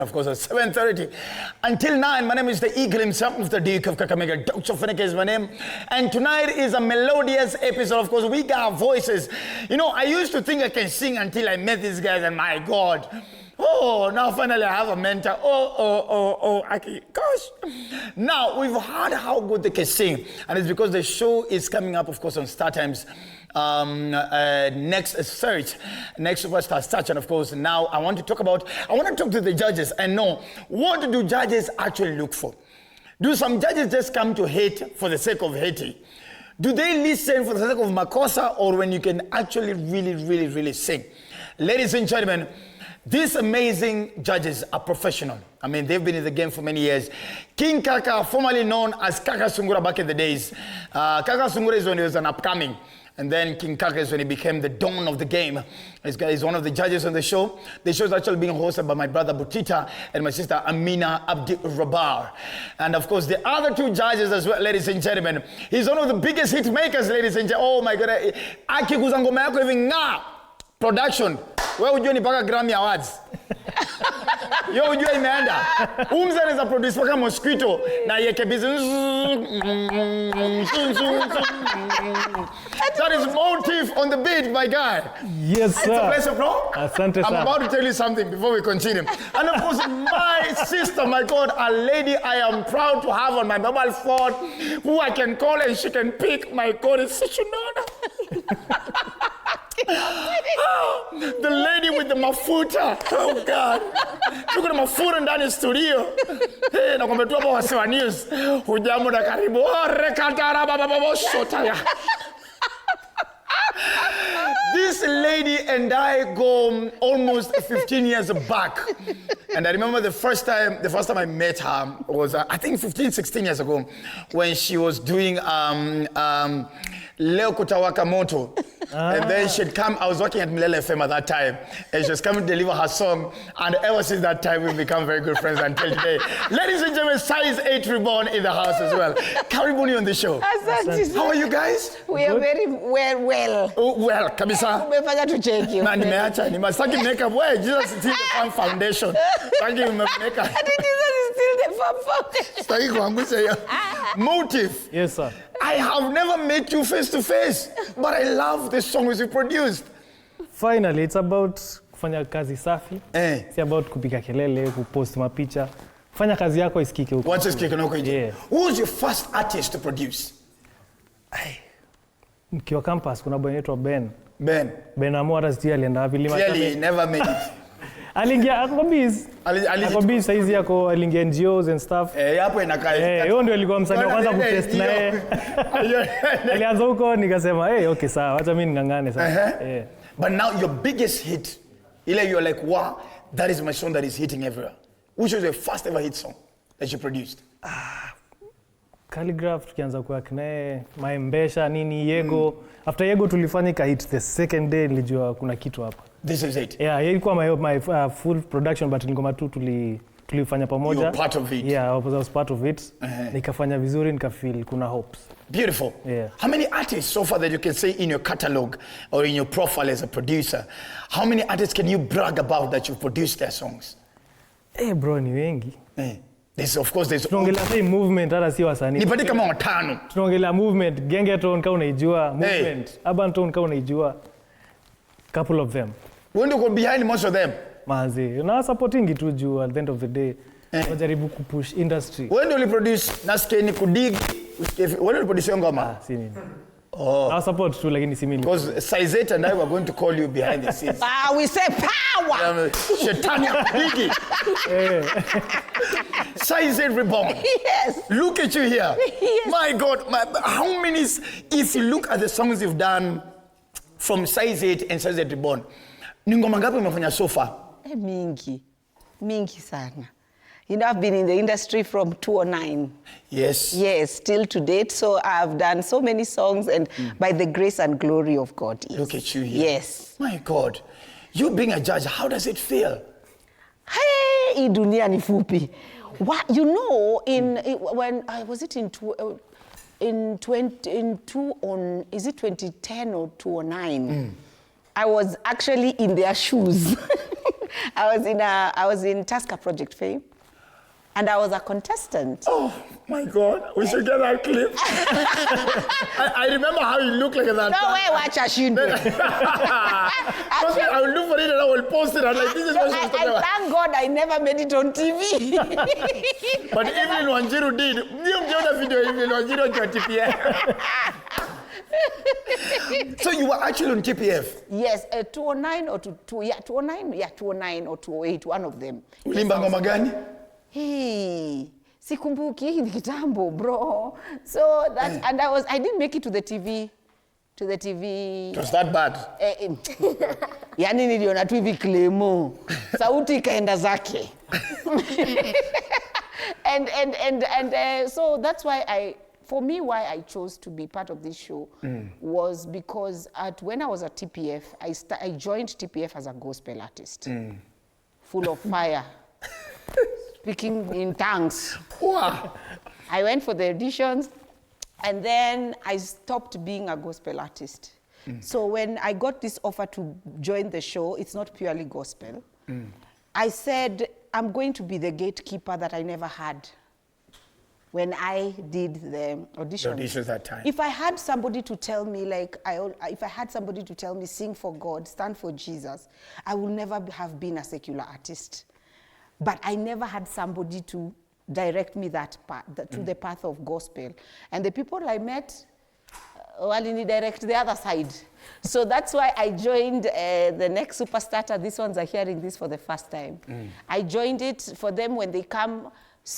Of course, at 7:30 until 9. My name is the Eagle himself, the Duke of Kakamega. Dr Ofweneke is my name. And tonight is a melodious episode. Of course, we got voices. You know, I used to think I can sing until I met these guys, and my God. Oh, now finally I have a mentor. Gosh. Now, we've heard how good they can sing. And it's because the show is coming up, of course, on StarTimes. Next search, next superstar search, and of course now I want to talk to the judges and know, what do judges actually look for? Do some judges just come to hate for the sake of hating? Do they listen for the sake of makosa, or when you can actually really sing? Ladies and gentlemen, these amazing judges are professional. I mean, they've been in the game for many years. King Kaka, formerly known as Kaka Sungura back in the days. Kaka Sungura is when he was an upcoming. And then King Kaka is when he became the Don of the game. He's one of the judges on the show. The show is actually being hosted by my brother Butita and my sister Amina Abdi Rabar. And of course, the other two judges as well, ladies and gentlemen. He's one of the biggest hit makers, ladies and gentlemen. Oh my God. Aki kuzangoma yako hivi nga. Production. Wewe ujue ni mpaka Grammy Awards. Yo ujue imeenda. Umza is a producer paka mosquito na yeke business. That is Motif on the beat, my guy. Yes, sir. It's a pleasure, bro. Asante, I'm about to tell you something before we continue. And of course, my sister, my God, a lady I am proud to have on my mobile phone, who I can call and she can pick. My God, it's such an honor. The lady with the mafuta. Oh God. Look at the mafuta ndani ya studio. Hey, nakwambia tu hapa wasiwa news. Hujambo na karibu. Oh, rekatara baba shota ya. This lady and I go almost 15 years back. And I remember the first time I met her was, I think 15, 16 years ago, when she was doing Leo Kutawaka Moto. And then she'd come, I was working at Milele FM at that time, and she was coming to deliver her song, and ever since that time, we've become very good friends until today. Ladies and gentlemen, size 8 Reborn in the house as well. Karibuni on the show. How are you guys? We are very well. Oh, well, kabisa. Umefanya to check you. Na nimeacha, nimestaki makeup. Where Jesus is still the farm foundation. Thank you, makeup. I think Jesus is still the farm foundation. Staki kuangusha hiyo. Motif. Yes, sir. I have never met you face to face, but I love the songs you produced. Finally, it's about kufanya kazi safi. It's about kupika kelele, kupost mapicha. Fanya kazi yako isikike huko. What's isikike huko nje? Yeah. Who was your first artist to produce? Nikiwa campus kuna boy anaitwa Ben. Ben Amora sijui alienda wapi lima. Clearly never made it. Aliingia Akobiz saizi yako aliingia NGOs and stuff. Hapo inakaa. Hiyo ndio alikuwa msanii wa kwanza kutest na yeye. Alianza huko nikasema, okay sawa, acha mimi ningangane sasa. But now your biggest hit, you're like, wow, that is my song that is hitting everywhere. Which was your first ever hit song that you produced? Calligraph tukianza kuwork naye, Maembesha nini Yego. After Yego tulifanya hit the second day nilijua kuna kitu hapa. This is it. Yeah, ilikuwa my full production, but ngoma tu tulifanya pamoja. You were part of it. Yeah, I was part of it. Nikafanya vizuri, nikafeel kuna hopes. Beautiful. Yeah. How many artists so far that you can say in your catalog or in your profile as a producer? How many artists can you brag about that you've produced their songs? Bro, ni wengi. There's tunaongelea hii movement hata si wasanii. Nipate kama watano. Tunaongelea movement, Gengeton kama unaijua, movement, Abanton kama unaijua. Couple of them. When do you go behind most of them? Manzi, na supporting tu juu at the end of the day. Tunajaribu kupush industry. When do you produce Naskeni Kudig? When do you produce ngoma? Si mimi. I support tu lakini si mimi. Because Size 8 and I were going to call you behind the scenes. We say power. Shetani Kudigi. Size 8 Reborn. Yes. Look at you here. Yes. My God, how many, if you look at the songs you've done from Size 8 and Size 8 Reborn, ni ngoma ngapi umefanya so far? Mingi sana. You know, I've been in the industry from 2009. Yes. Yes, still to date. So I've done so many songs, and by the grace and glory of God. Yes. Look at you here. Yes. My God. You being a judge, how does it feel? Hey, dunia ni fupi. What, you know, when I was it in 2010 or 2009, I was actually in their shoes. I was in Tusker Project Fame, and I was a contestant. Oh my God, we should get that clip. I remember how you looked like that. No way, watch a shindu. I will look for it and I will post it. And like, this is what she was talking about. Thank God I never made it on TV. But Evelyn Wanjiru did. The other video, Evelyn Wanjiru on TPF. So you were actually on TPF? Yes, 209 or 209 or 208, one of them. Ulimba ngoma gani? Hey, sikumbuki, hii ni kitambo, bro. So that, and I didn't make it to the TV. It was that bad? Yani niliona tu hivi Clemo. Sauti ikaenda zake. And so that's why why I chose to be part of this show was because when I was at TPF, I joined TPF as a gospel artist. Full of fire. Speaking in tongues. Wow. I went for the auditions, and then I stopped being a gospel artist. So when I got this offer to join the show, it's not purely gospel. I said, I'm going to be the gatekeeper that I never had when I did the auditions. The auditions that time. If I had somebody to tell me, if I had somebody to tell me, sing for God, stand for Jesus, I would never have been a secular artist. But I never had somebody to direct me that path, to the path of gospel. And the people I met, walini direct the other side. So that's why I joined the next Superstarter. These ones are hearing this for the first time. I joined it for them when they come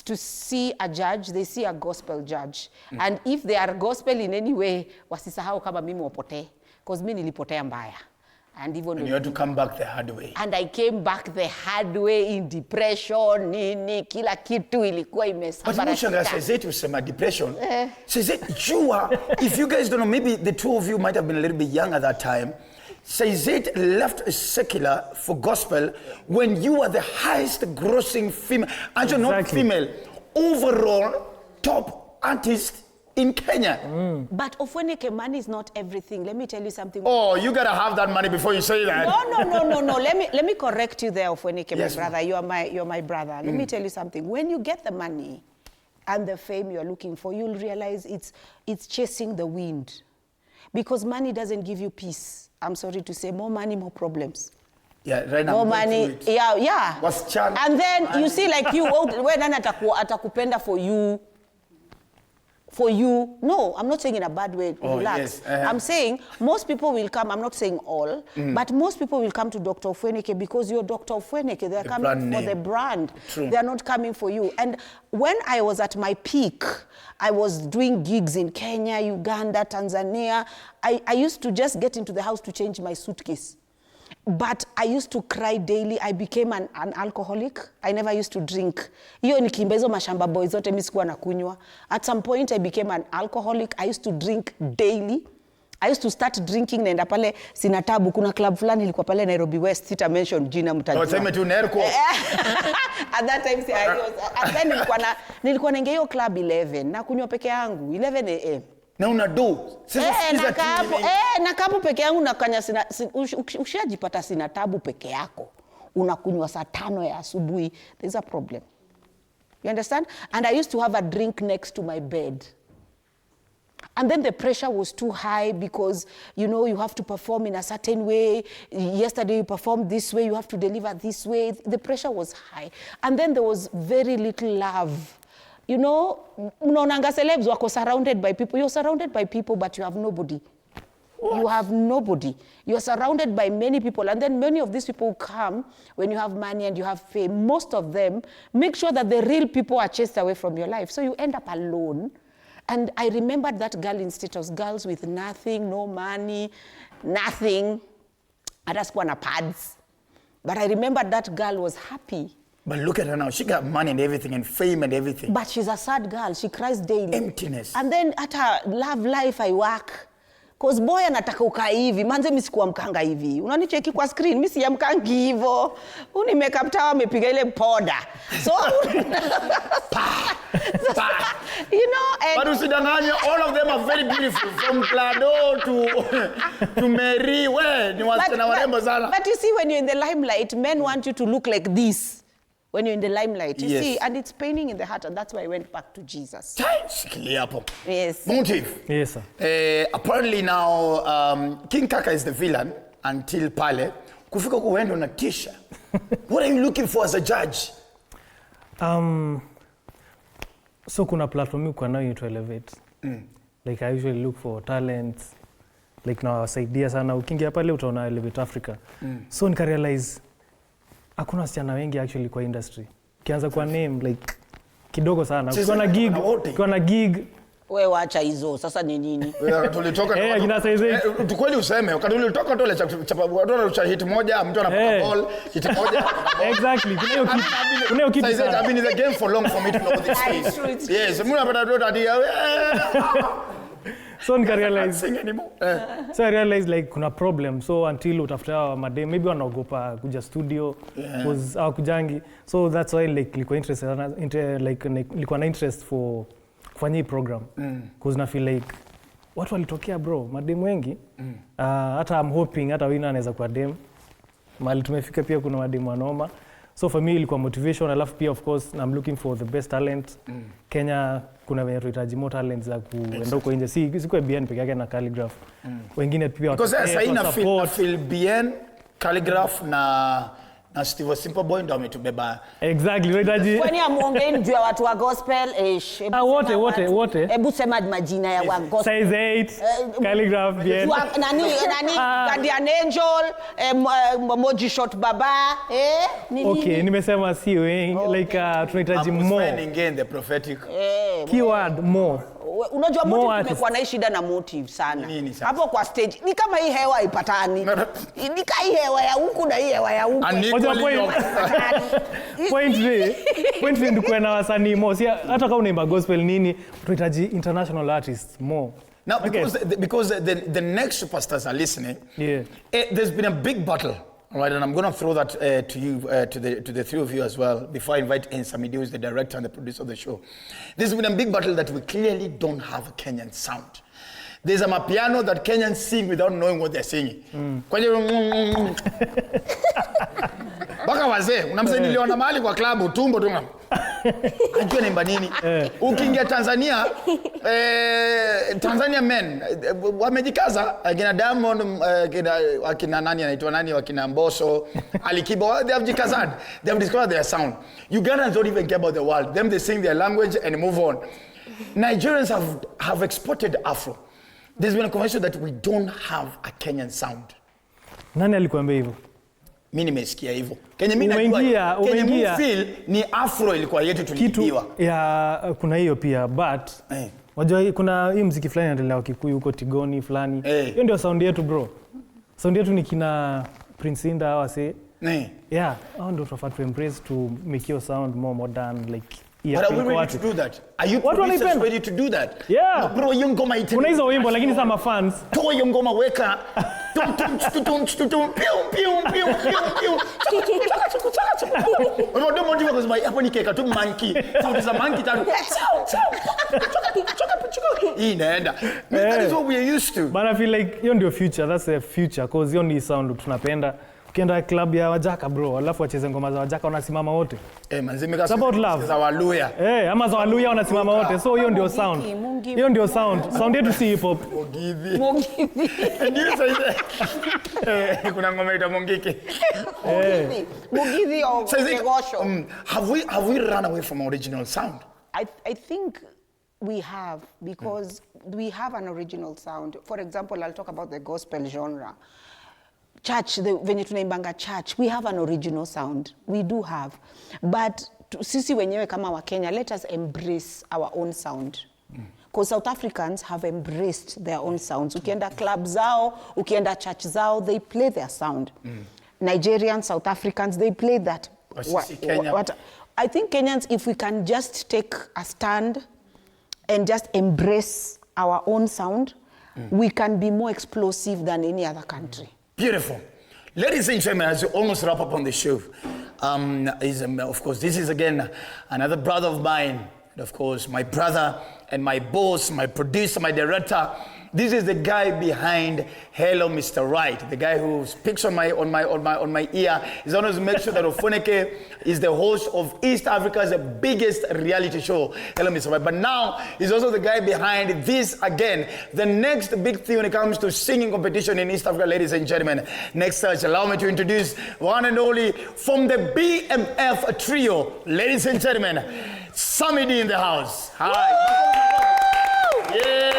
to see a judge, they see a gospel judge. And if they are gospel in any way, wasisahau kama mimi wapote. Because mimi nilipotea mbaya. And even you had to come back the hard way. And I came back the hard way in depression, kila kitu ilikuwa imesambaratika. But says it was my depression. Says it, if you guys don't know, maybe the two of you might have been a little bit young at that time. Says it left secular for gospel when you were the highest grossing female, actually not female, overall top artist in Kenya. But Ofweneke, money is not everything. Let me tell you something. Oh, you gotta have that money before you say that. No. Let me correct you there, Ofweneke, yes, my brother. You're my brother. Let me tell you something. When you get the money and the fame you're looking for, you'll realize it's chasing the wind. Because money doesn't give you peace. I'm sorry to say, more money, more problems. Yeah, right now. More money, yeah. And then you see, like you, when atakupenda for you. No, I'm not saying in a bad way, relax. Yes, I'm saying most people will come, I'm not saying all, but most people will come to Dr. Ofweneke because you're Dr. Ofweneke. They're coming for the brand. True. They're not coming for you. And when I was at my peak, I was doing gigs in Kenya, Uganda, Tanzania. I used to just get into the house to change my suitcase. But I used to cry daily. I became an alcoholic. I never used to drink. Hiyo nikiimba hizo mashamba boys zote mimi sikuwa nakunywa. At some point I became an alcoholic. I used to drink daily. I used to start drinking naenda pale sina tabu. Kuna club fulani ilikuwa pale Nairobi West, sita mention jina mtajua. Sema tu Nerko. At that time nilikuwa naingia hiyo club 11 na kunywa peke yangu 11 AM. Na unado. Na kabu peke yangu nakanya ushajipata sina tabu peke yako. Unakunywa saa 5 ya asubuhi. There's a problem. You understand? And I used to have a drink next to my bed. And then the pressure was too high because, you have to perform in a certain way. Yesterday you performed this way, you have to deliver this way. The pressure was high. And then there was very little love. Unaonanga celebs wako surrounded by people. You're surrounded by people, but you have nobody. What? You have nobody. You're surrounded by many people. And then many of these people come when you have money and you have fame. Most of them make sure that the real people are chased away from your life. So you end up alone. And I remembered that girl in status, girls with nothing, no money, nothing. I just want pads. But I remembered that girl was happy. But look at her now. She got money and everything and fame and everything. But she's a sad girl. She cries daily. Emptiness. And then at her love life, I work. Cause boy anataka ukae hivi, manze mimi sikuwa mkanga hivi. Unanicheki kwa screen, mimi si mkangi hivyo. Uni makeup tower amepiga ile powder. So you know, and but usidanganye, all of them are very beautiful from Clado to Mary. We ni wasichana warembo sana. But you see, when you're in the limelight, men want you to look like this. When you're in the limelight, you see, and it's paining in the heart, and that's why I went back to Jesus. Yes. Motif. Yes, sir. Apparently now, King Kaka is the villain until pale. Kufika kuwendo na tisha. What are you looking for as a judge? So kuna platform you can now to elevate. Like I usually look for talents. Like now wasaidia sana. Ukiingia pale utaona Elevate Africa. So nika realize hakuna wasichana wengi actually kwa industry. Kianza kwa name like kidogo sana. Ukiwa na gig wewe waacha hizo. Sasa ni nini? Tulitoka kina size kweli useme wakati tulitoka tole cha hit moja mtu anapata ball hit moja. Exactly. Kuna hiyo kitu. Size I've been in the game for long for me to know this thing. Yes, mimi napata dot adia. So I realize so I realized like kuna problem, so until utafuta madem maybe wanaogopa kuja studio because hawakujangi, so that's why like nilikuwa interested like nilikuwa na interest for kufanya program because na feel like watu walitokea bro madem wengi hata I'm hoping hata winner anaweza kuwa dem mali tumefika, pia kuna madem wanoma. So for me ilikuwa motivation, alafu pia of course I'm looking for the best talent. Kenya kuna wenye tunahitaji more talents za kuenda huko nje, si kwa BN peke yake na Calligraph. Wengine pia because sasa ina feel BN, Calligraph na Steve Simple Boy ndo ametubeba. Exactly. Unahitaji kwani amuongee juu ya watu wa gospel wote. Hebu sema majina ya wa gospel. Size 8, Calligraph, BN. Nani Guardian Angel, Moji Shot Baba, nini? Okay, nimesema si wengi like tunahitaji more. Again the prophetic. Keyword more. Unajua Motive tumekuwa na shida na Motive sana. Hapo kwa stage ni kama hii hewa haipatani. Ni kama hii hewa ya huku na hii hewa ya huku. Point ndio kwa na wasanii more. Si hata kama unaimba gospel nini, tunahitaji international artists more. Now because the next superstars are listening. Yeah. There's been a big battle. All right, and I'm going to throw that to you, to the three of you as well, before I invite Nsamidu, who is the director and the producer of the show. There's been a big battle that we clearly don't have a Kenyan sound. There's a mapiano that Kenyans sing without knowing what they're singing. Baka wazee, unamsaidia na mahali kwa klabu, tumbo tunga. Anjua naimba nini? Ukiingia Tanzania, Tanzania men wamejikaza, akina Diamond, akina nani anaitwa nani, akina Mbosso, Alikiba, they have jikazad. They have discovered their sound. Ugandans don't even care about the world. Them they sing their language and move on. Nigerians have exported Afro. There's been a conversation that we don't have a Kenyan sound. Nani alikuambia hivyo? Mimi nimesikia hivyo. Kenya mimi najua. Kenya feel ni Afro ilikuwa yetu tulipiwa. Ya kuna hiyo pia but wajua kuna hii muziki fulani inaendelea wa Kikuyu huko Tigoni fulani. Hiyo ndio sound yetu bro. Sound yetu ni kina Prince Inda wase. Yeah, hao ndio tunafaa to embrace to make your sound more modern like. But are we ready to do that? Are you ready to do that? Yeah. No, bro, yung ngoma iti. Kuna hizo wimbo lakini sama fans. Toa yung ngoma weka. Tum piu. Ndio motive kwa sababu hapo ni keka tu monkey. Sound za monkey tatu. Hii inaenda. That is what we are used to. But I feel like hiyo ndio future. That's the future because hiyo ni sound tunapenda. Ukienda club ya Wajaka bro, alafu wacheze ngoma za Wajaka wanasimama wote. Manzimika za Waluya. Ama za Waluya wanasimama wote. So hiyo ndio sound. Hiyo ndio sound. Sound yetu si hip hop. Mogithi. Ndio sasa. Kuna ngoma ita Mongiki. Mogithi au Negosho. Have we run away from original sound? I think we have, because we have an original sound. For example, I'll talk about the gospel genre. Church, venye tunaimbanga church, we have an original sound. We do have. But sisi wenyewe kama wa Kenya, let us embrace our own sound. Because South Africans have embraced their own sounds. Ukienda club zao, ukienda church zao, they play their sound. Nigerians, South Africans, they play that. I think Kenyans, if we can just take a stand and just embrace our own sound, we can be more explosive than any other country. Beautiful. Ladies and gentlemen, as we almost wrap up on the show, of course, this is again another brother of mine, and of course, my brother and my boss, my producer, my director. This is the guy behind Hello, Mr. Right, the guy who speaks on my ear. He's always make sure that Ofweneke is the host of East Africa's biggest reality show, Hello, Mr. Right. But now he's also the guy behind this again, the next big thing when it comes to singing competition in East Africa, ladies and gentlemen. Next touch, allow me to introduce one and only from the BMF trio, ladies and gentlemen, Samidi in the house. Hi. Yeah.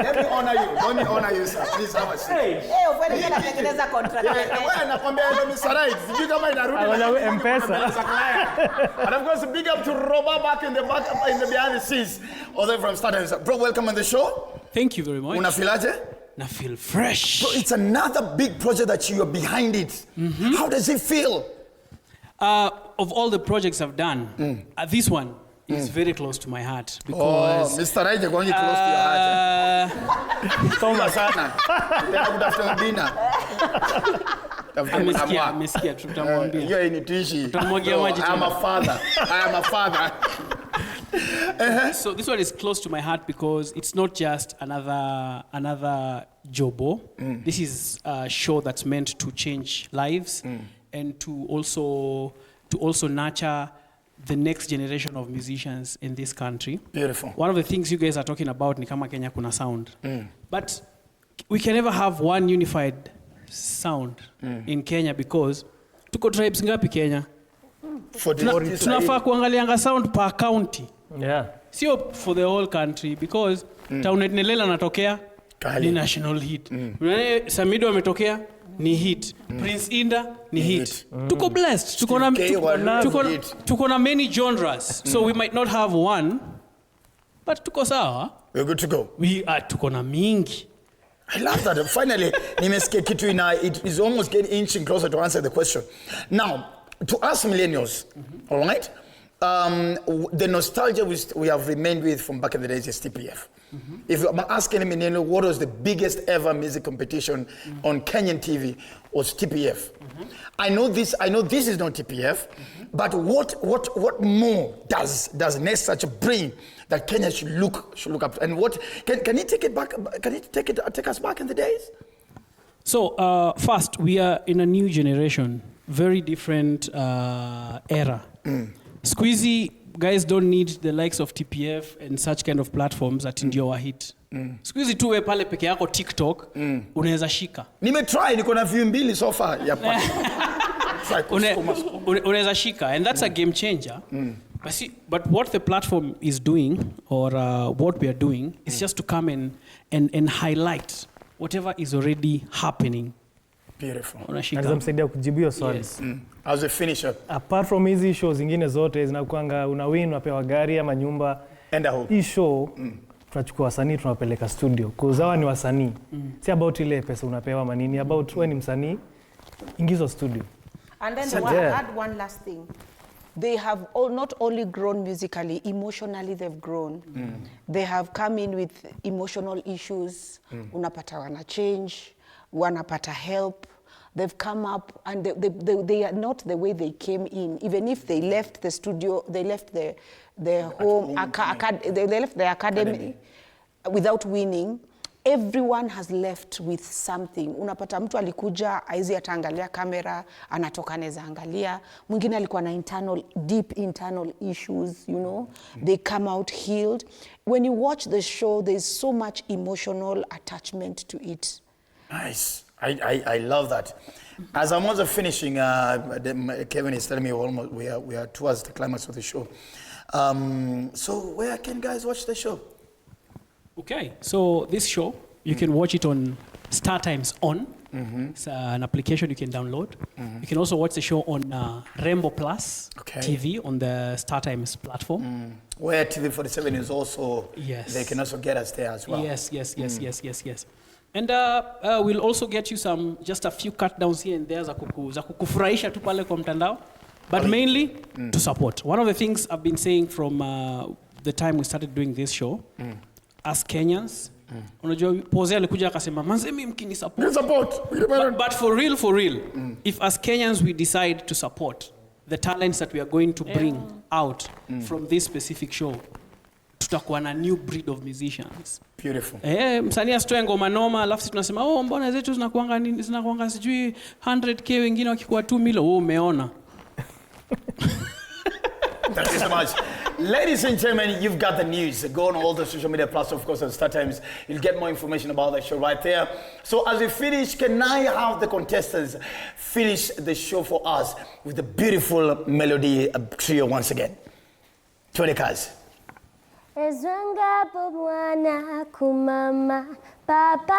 Let me honor you. Let me honor you, sir. Please have a seat. Hey, Ofweneke anatengeneza contract. Wewe nakwambia Hello Mr. Right. Sijui kama inarudi. And of course, big up to Roba back in the behind the scenes. Although from STARTIMES. Bro, welcome on the show. Thank you very much. Unafilaje? I feel fresh. So it's another big project that you are behind it. How does it feel? Of all the projects I've done, this one is very close to my heart because Mr. Right, you're going close to your heart. Soma sana. Utafuta dinner. Amesikia tutamwambia. Yeye ni tishi. Tutamwagia maji. I am a father. So this one is close to my heart because it's not just another jobo. This is a show that's meant to change lives and to also nurture the next generation of musicians in this country. Beautiful. One of the things you guys are talking about ni kama Kenya kuna sound. But we can never have one unified sound in Kenya because tuko tribes ngapi Kenya? Tunafaa kuangalianga sound per county. Yeah. Sio for the whole country because Taunet Nelela natokea ni national hit. Samido ametokea ni hit. Prince Inda ni hit. Tuko blessed. Tuko na many genres. So we might not have one, but tuko sawa. We're good to go. Tuko na mingi. I love that. Finally, it is almost getting inching closer to answer the question. Now, to us millennials, all right, the nostalgia we have remained with from back in the days is TPF. If I'm asking a millennial what was the biggest ever music competition on Kenyan TV, was TPF. I know this is not TPF, but what more does next such bring that Kenya should look up to? And what can you take it back? Can you take us back in the days? So first, we are in a new generation, very different era. Squeezy guys don't need the likes of TPF and such kind of platforms that ndio wa hit. Squeezy tu we pale peke yako TikTok unaweza shika. Nimetry niko na view mbili so far yapa. Unaweza shika and that's a game changer. But what the platform is doing or what we are doing is just to come and highlight whatever is already happening. Beautiful. Naweza msaidia kujibu hiyo swali. Yes. As a finisher. Apart from hizi shows zingine zote zinakuanga una win unapewa gari ama nyumba. And I hope. Hii show tunachukua wasanii tunawapeleka studio. Kuzawa ni wasanii. Si about ile pesa unapewa manini, about wewe ni msanii ingizo studio. And then I add one last thing. They have not only grown musically, emotionally they've grown. They have come in with emotional issues. Unapata wana change, wanapata help. They've come up and they are not the way they came in. Even if they left the studio, they left their home, they left the academy without winning. Everyone has left with something. Unapata mtu alikuja aizi ataangalia kamera, anatoka neza angalia. Mwingine alikuwa na deep internal issues, you know. They come out healed. When you watch the show, there's so much emotional attachment to it. Nice. I love that. As I'm also finishing, Kevin is telling me we are towards the climax of the show. So where can guys watch the show? Okay, so this show, you can watch it on StarTimes On. It's an application you can download. You can also watch the show on Rainbow Plus TV on the StarTimes platform. Where TV47 is also, yes. They can also get us there as well. Yes. And we'll also get you just a few cut downs here and there za kukufurahisha tu pale kwa mtandao. But mainly to support. One of the things I've been saying from the time we started doing this show, as Kenyans, unajua Pose alikuja akasema manze mimi mkini support. But for real, if as Kenyans we decide to support the talents that we are going to bring out from this specific show, tutakuwa na new breed of musicians. Beautiful. Msanii asitoe ngoma noma alafu tunasema mbona zetu zinakuanga sijui 100k wengine wakikuwa 2 million. Umeona. Thank you so much. Ladies and gentlemen, you've got the news. Go on all the social media platforms, of course, on StarTimes. You'll get more information about the show right there. So as we finish, can I have the contestants finish the show for us with the beautiful melody trio once again? 20 cars. Ezwanga mwana kumama papa